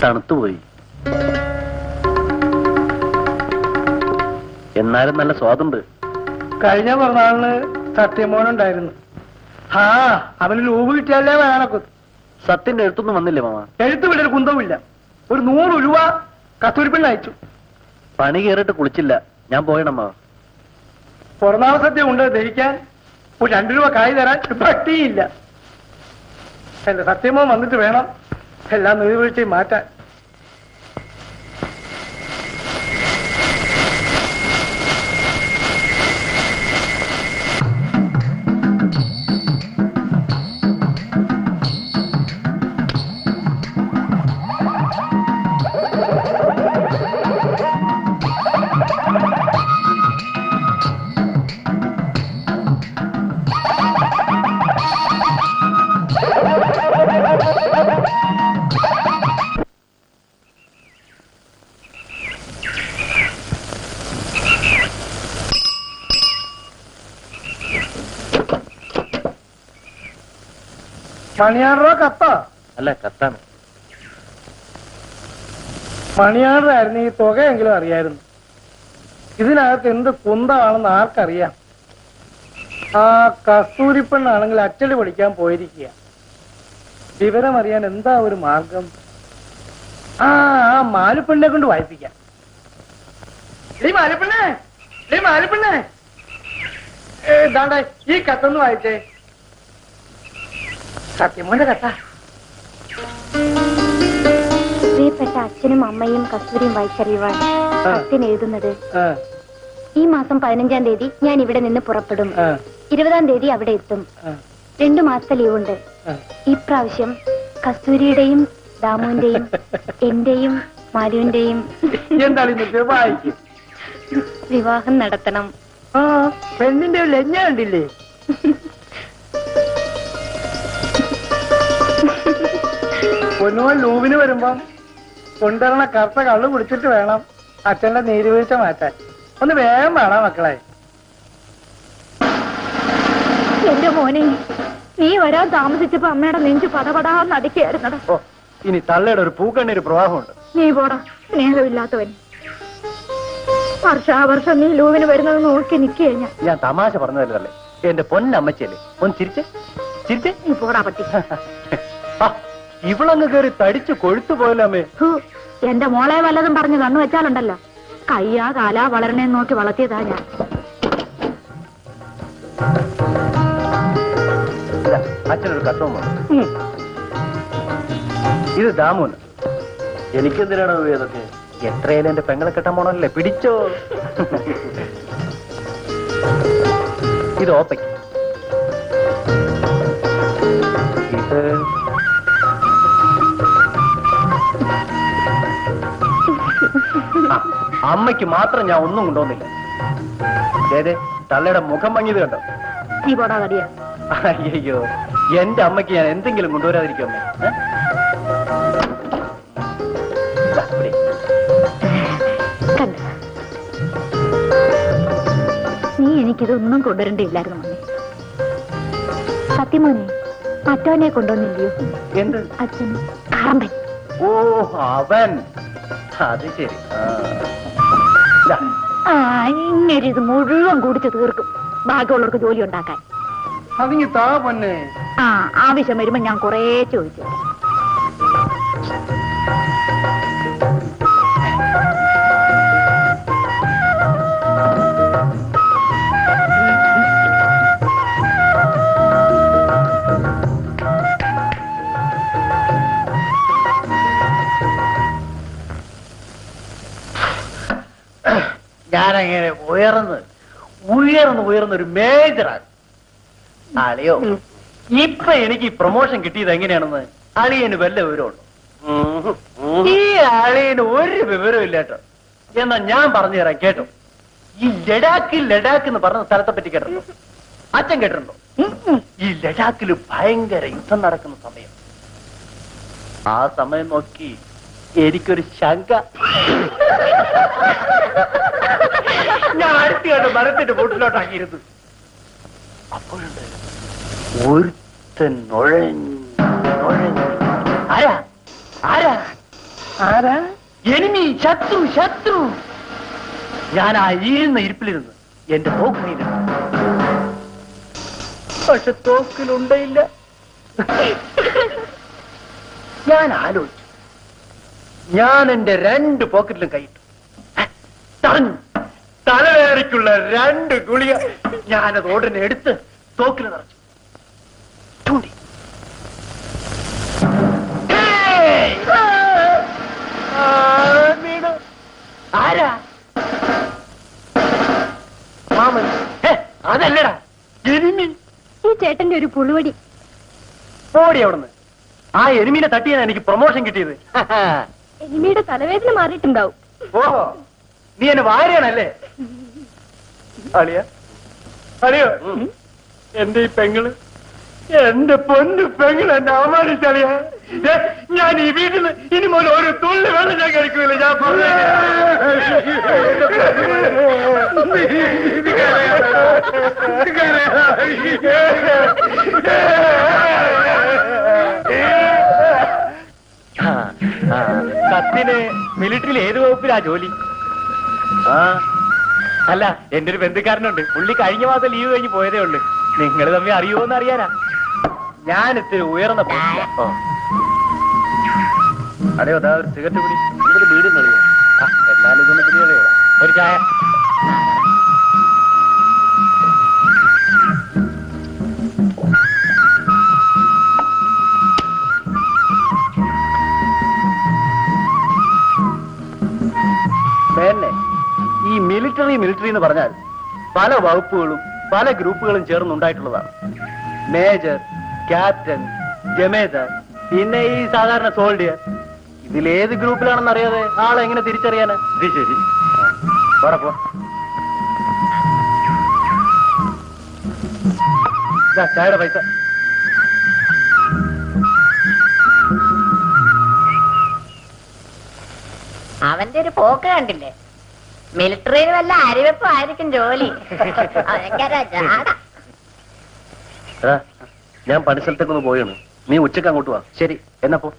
തണുത്തുപോയി. എന്നാലും നല്ല സ്വാദുണ്ട്. കഴിഞ്ഞ പിറന്നാളിന് സത്യമോനുണ്ടായിരുന്നു. ആ അവന് ലൂബ് കിട്ടിയാലേ വേണക്ക്. സത്യന്റെ എഴുത്തൊന്നും വന്നില്ലേ മാമ? എഴുത്ത് വിടൊരു കുന്തവുമില്ല. ഒരു 100 രൂപ കസ്തൂരിപ്പെണ്ണ് അയച്ചു. പണി കയറിയിട്ട് കുളിച്ചില്ല. ഞാൻ പോയണമ്മ. പിറന്നാൾ സദ്യ ഉണ്ട് ദഹിക്കാൻ. ഒരു 2 രൂപ കായ് തരാൻ പട്ടിയില്ല. എന്റെ സത്യമോൻ വന്നിട്ട് വേണം എല്ലാം നീർവീഴ്ചയും മാറ്റാൻ. മണിയാറോ കത്ത? അല്ല, കത്താണ്. മണിയാറായിരുന്നു. ഈ തുകയെങ്കിലും അറിയായിരുന്നു. ഇതിനകത്ത് എന്ത് കുന്തമാണെന്ന് ആർക്കറിയാം? ആ കസ്തൂരിപ്പെണ്ണാണെങ്കിൽ അച്ചടി പഠിക്കാൻ പോയിരിക്കുക. വിവരമറിയാൻ എന്താ ഒരു മാർഗം? ആ മാലിപ്പെണ്ണെ കൊണ്ട് വായിപ്പിക്കാം. മാലിപ്പെണ്ണേ ഇതാണ്ട ഈ കത്തൊന്ന് വായിച്ചേ. സത്യമോന്റെ കഥ. പ്രിയപ്പെട്ട അച്ഛനും അമ്മയും കസ്തൂരിയും വായിച്ചറിയുവാൻ സത്യൻ എഴുതുന്നത്, ഈ മാസം 15-ാം തീയതി ഞാൻ ഇവിടെ നിന്ന് പുറപ്പെടും. 20-ാം തീയതി അവിടെ എത്തും. 2 മാസത്തെ ലീവുണ്ട്. ഈ പ്രാവശ്യം കസ്തൂരിയുടെയും ദാമുവിന്റെയും എന്റെയും മാലുവിന്റെയും വിവാഹം നടത്തണം. പെണ്ണിന്റെ ലജ്ഞ കണ്ടില്ലേ? പൊന്നുമോൻ ലൂവിന് വരുമ്പം കൊണ്ടുവരണ കറുത്ത കള്ളു കുടിച്ചിട്ട് വേണം അച്ഛന്റെ നീരുവീഴ്ച മാറ്റാൻ. ഒന്ന് വേഗം വേണം മക്കളെ. എന്റെ മോനെ, നീ വരാൻ താമസിച്ചപ്പോ അമ്മയുടെ നെഞ്ചു പടപടാന്ന് അടിക്കായിരുന്നട. ഓ, ഇനി തള്ളയുടെ ഒരു പൂക്കണ്ണീര് പ്രവാഹമുണ്ട്. നീ പോടാ, സ്നേഹമില്ലാത്തവൻ. വർഷാവർഷം നീ ലൂവിന് വരുന്നത് നോക്കി നിൽക്കുക. ഞാൻ തമാശ പറഞ്ഞതല്ലേ എന്റെ പൊന്നമ്മച്ചല്ലേ. ഒന്ന് ചിരിച്ചേ, ചിരിച്ചേ. നീ പോടാ പട്ടി. ഇവളങ്ങ് കയറി തടിച്ചു കൊഴുത്തു പോയല്ലോ അമ്മേ. എന്റെ മോളെ വല്ലതും പറഞ്ഞ് കണ്ണു വെച്ചാലുണ്ടല്ലോ, കയ്യാ കാലാ വളരണേ നോക്കി വളർത്തിയതാ ഞാൻ. അച്ഛനൊരു കത്തവും വേണം. ഇത് ദാമുന്. എനിക്കെന്തിനാണ് ഇതൊക്കെ? എത്രയായാലും എന്റെ പെങ്ങളെ കെട്ടാൻ പോണല്ലേ. പിടിച്ചോ. ഇത് ഓപ്പയ്ക്ക്. ഇത് അമ്മയ്ക്ക് മാത്രം ഞാൻ ഒന്നും കൊണ്ടുവന്നില്ല. അതെ, തള്ളയുടെ മുഖം ഭംഗിയത് കണ്ടോ? നീ പോടാ കടിയാ. അയ്യോ, എന്റെ അമ്മയ്ക്ക് ഞാൻ എന്തെങ്കിലും കൊണ്ടുവരാതിരിക്കും അമ്മേ. നീ എനിക്കിതൊന്നും കൊണ്ടുവരണ്ടില്ലായിരുന്നു മമ്മി. സത്യമോനെ, മറ്റവനെ കൊണ്ടുവന്നില്ലയോ? എന്ത്? അച്ഛൻ കാറമ്പൻ. ഓ, അവൻ. അത് ശരി. ഇങ്ങനെ ഇത് മുഴുവൻ കുടിച്ച് തീർക്കും, ബാക്കിയുള്ളവർക്ക് ജോലി ഉണ്ടാക്കാൻ. അതിങ്ങി താ പൊന്നെ. ആവശ്യം വരുമ്പോ ഞാൻ കൊറേ ചോദിച്ചു. ഞാനങ്ങനെ ഉയർന്നൊരു മേജറാണ്. അളിയോ, ഇപ്പൊ എനിക്ക് പ്രൊമോഷൻ കിട്ടിയത് എങ്ങനെയാണെന്ന് അളിയന് വല്ല വിവരമുണ്ടോ? ഈ അളിയന് ഒരു വിവരവും ഇല്ല കേട്ടോ. എന്നാ ഞാൻ പറഞ്ഞു തരാം, കേട്ടോ. ഈ ലഡാക്ക് എന്ന് പറഞ്ഞ സ്ഥലത്തെ പറ്റി കേട്ടോ? അച്ഛൻ കേട്ടിട്ടുണ്ടോ? ഈ ലഡാക്കില് ഭയങ്കര യുദ്ധം നടക്കുന്ന സമയം. ആ സമയം നോക്കി എനിക്കൊരു ശങ്ക. ഞാൻ അടുത്ത് മരത്തിന്റെ കൂട്ടിലോട്ടാക്കിയിരുന്നു. അപ്പോഴുണ്ട് ഒരുത്തൻ ആരാ ആരാ? എനിമി, ശത്രു, ശത്രു. ഞാൻ ആ ഈഴുന്ന ഇരിപ്പിലിരുന്ന് എന്റെ തോക്കിനിരുന്നു. പക്ഷെ തോക്കിലുണ്ടയില്ല. ഞാൻ ആലോചിച്ചു. ഞാൻ എന്റെ 2 പോക്കറ്റിലും കൈയിട്ടു. തലവേദനയ്ക്കുള്ള 2 ഗുളിക ഞാനത് ഉടനെ എടുത്ത് തോക്കിൽ നിറച്ചു. ചൂണ്ടി. ആരാ? മാമൻ. അതല്ലടാ, എനിമി. ഈ ചേട്ടന്റെ ഒരു പുളുവടി. ഓടി അവിടുന്ന്. ആ എനിമിനെ തട്ടിയാണ് എനിക്ക് പ്രൊമോഷൻ കിട്ടിയത്. എനിമിയുടെ തലവേദന മാറിയിട്ടുണ്ടാവും. ഓഹോ, നീ എന്നെ വാരിയാണല്ലേ? അളിയ, അളിയോ, എന്റെ ഈ പെങ്ങള്, എന്റെ പൊന്നു പെങ്ങള് എന്നെ അവമാനിച്ചളിയ. ഞാൻ ഈ വീട്ടിൽ നിന്ന് ഇനി മുതൽ ഒരു തുള്ളി വെള്ളം ഞാൻ കഴിക്കൂല. ഞാൻ പറഞ്ഞു. സത്യന് മിലിറ്ററിയിൽ ഏത് വകുപ്പിലാ ജോലി? അല്ല, എന്റെ ഒരു ബന്ധുക്കാരനുണ്ട്. പുള്ളി കഴിഞ്ഞ മാസം ലീവ് കഴിഞ്ഞ് പോയതേ ഉള്ളു. നിങ്ങൾ തമ്മിൽ അറിയുമോന്ന് അറിയാനാ. ഞാൻ ഇത്തിരി ഉയർന്ന അതെയോ, അതാ ഒരു സിഗരറ്റ് പിടി. ഇതൊരു വീടും കളിയോ? എന്നാലും ഇതൊന്ന് പിടിയോ. ഒരു ചായ. പിന്നെ ഈ മിലിറ്ററി എന്ന് പറഞ്ഞാൽ പല വകുപ്പുകളും പല ഗ്രൂപ്പുകളും ചേർന്നുണ്ടായിട്ടുള്ളതാണ്. മേജർ, ക്യാപ്റ്റൻ, ജമേദാർ, പിന്നെ ഈ സാധാരണ സോൾഡിയർ. ഇതിലേത് ഗ്രൂപ്പിലാണെന്ന് അറിയാതെ ആളെ എങ്ങനെ തിരിച്ചറിയാന്? ഇത് ശരി. പോ. ചായയുടെ പൈസ. അവന്റെ ഒരു പോക്ക് കണ്ടില്ലേ? മിലിറ്ററിയിൽ വല്ല അരിവെപ്പും ആയിരിക്കും ജോലി. ഭയങ്കര ജാട. ഞാൻ പണിസ്ഥലത്തേക്കൊന്ന് പോയാണ്. നീ ഉച്ചക്ക് അങ്ങോട്ട് വാ. ശരി, എന്നാ പോ.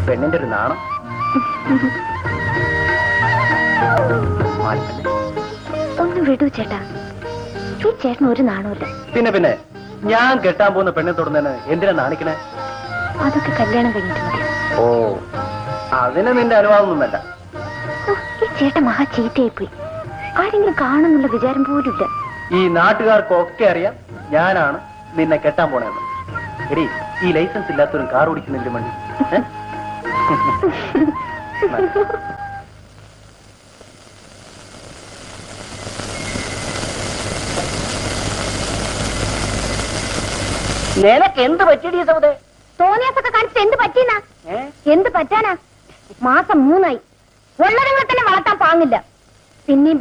പെണ്ണിന്റെ ഒരു നാണം. ഒന്ന് വിടൂ ചേട്ടാ, ഈ ചേട്ടന് ഒരു നാണമില്ല. പിന്നെ ഞാൻ കെട്ടാൻ പോകുന്ന പെണ്ണെ തൊടുന്നതിന് എന്തിനാ നാണിക്കണേ? അതൊക്കെ കല്യാണം കഴിഞ്ഞിട്ട് മതി. ഓ, അതിന് നിന്റെ അനുവാദമൊന്നും വേണ്ട. ഈ ചേട്ടൻ മഹാ ചീത്തയായിപ്പോയി. ആരെങ്കിലും കാണുന്നുള്ള വിചാരം പോലും ഇല്ല. ഈ നാട്ടുകാർക്കൊക്കെ അറിയാം ഞാനാണ് നിന്നെ കെട്ടാൻ പോണെന്ന്. എടി, ഈ ലൈസൻസ് ഇല്ലാത്തവരും കാർ ഓടിക്കുന്നതിന് വേണ്ടി നിനക്ക് എന്ത് പറ്റിയ സൗദേ? തോന്നിയാസൊക്കെ കാണിച്ചിട്ട് എന്ത് പറ്റീനാ? എന്ത് പറ്റാനാ? മാസം 3 ഉള്ളതുങ്ങളെ തന്നെ വളർത്താൻ പാങ്ങില്ല. പിന്നെയും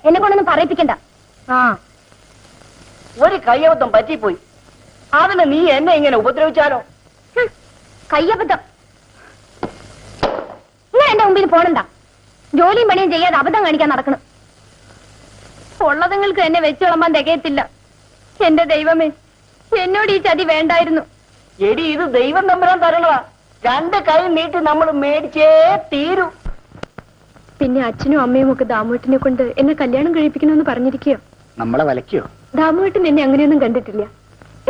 എന്നെ കൊണ്ടൊന്നും പറയിപ്പിക്കണ്ട. ഒരു കയ്യബദ്ധം പറ്റിപ്പോയി. അതിന് നീ എന്നെ ഇങ്ങനെ ഉപദ്രവിച്ചാലോ? കയ്യബദ്ധം? നിങ്ങൾ എന്റെ മുമ്പിൽ പോണണ്ട. ജോലിയും പണിയും ചെയ്യാതെ അബദ്ധം കാണിക്കാൻ നടക്കണം. ഉള്ളതുങ്ങൾക്ക് എന്നെ വെച്ച് വിളമ്പാൻ തികയത്തില്ല. എന്റെ ദൈവമേ, എന്നോട് ഈ ചതി വേണ്ടായിരുന്നു. എടി, ഇത് ദൈവം തമ്പുരാൻ തരണതാ. 2 കൈ നീട്ടി നമ്മൾ മേടിച്ചേ തീരൂ. പിന്നെ അച്ഛനും അമ്മയും ഒക്കെ ദാമുവേട്ടിനെ കൊണ്ട് എന്നെ കല്യാണം കഴിപ്പിക്കണമെന്ന് പറഞ്ഞിരിക്കുകയോ? നമ്മളെ വലയ്ക്കോ? ദാമുവേട്ടൻ എന്നെ അങ്ങനെയൊന്നും കണ്ടിട്ടില്ല.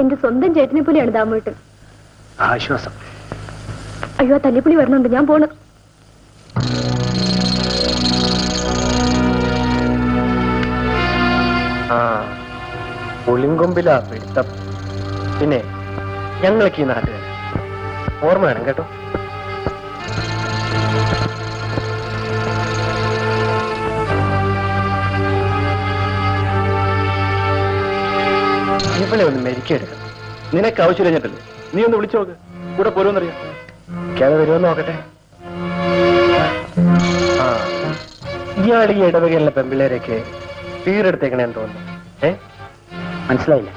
എന്റെ സ്വന്തം ചേട്ടനെ പോലെയാണ് ദാമുവേട്ടൻ. ആശ്വാസം. അയ്യോ, തല്ലിപ്പുളി വരണുണ്ട്, ഞാൻ പോണ്. പുളിങ്കൊമ്പിലാ പിടുത്തം. പിന്നെ ഞങ്ങൾക്ക് ഈ നാട്ടുകാർ ഓർമ്മ വേണം കേട്ടോ. ഇവളെ ഒന്ന് മെരിക്കെടുക്കണം. നിനക്ക് ആവശ്യം കഴിഞ്ഞിട്ടല്ലേ? നീ ഒന്ന് വിളിച്ചു നോക്ക്. കൂടെ പോരുമെന്നറിയാം. കേരള വരുമെന്ന് നോക്കട്ടെ. ഇയാൾ ഈ ഇടവകയിലെ പെമ്പിള്ളേരൊക്കെ തീരെടുത്തേക്കണേന്ന് തോന്നുന്നു. മനസ്സിലായില്ല.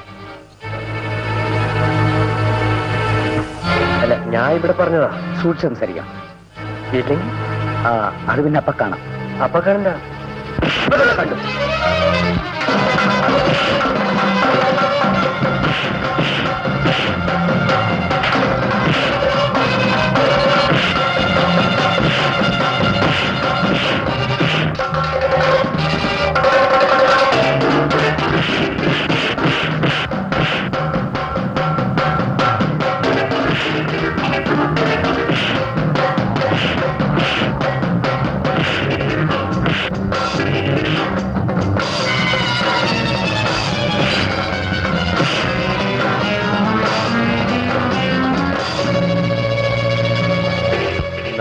അല്ല, ഞാൻ ഇവിടെ പറഞ്ഞതാ, സൂക്ഷിച്ച് സംസാരിക്കാം. ഇല്ലെങ്കിൽ അത് പിന്നെ അപ്പ കാണാം. അപ്പ കാണണ്ട, കണ്ടു.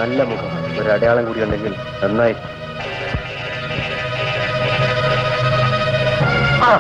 നല്ല മുഖം, ഒരു അടയാളം കൂടി ഉണ്ടെങ്കിൽ നന്നായി. ആ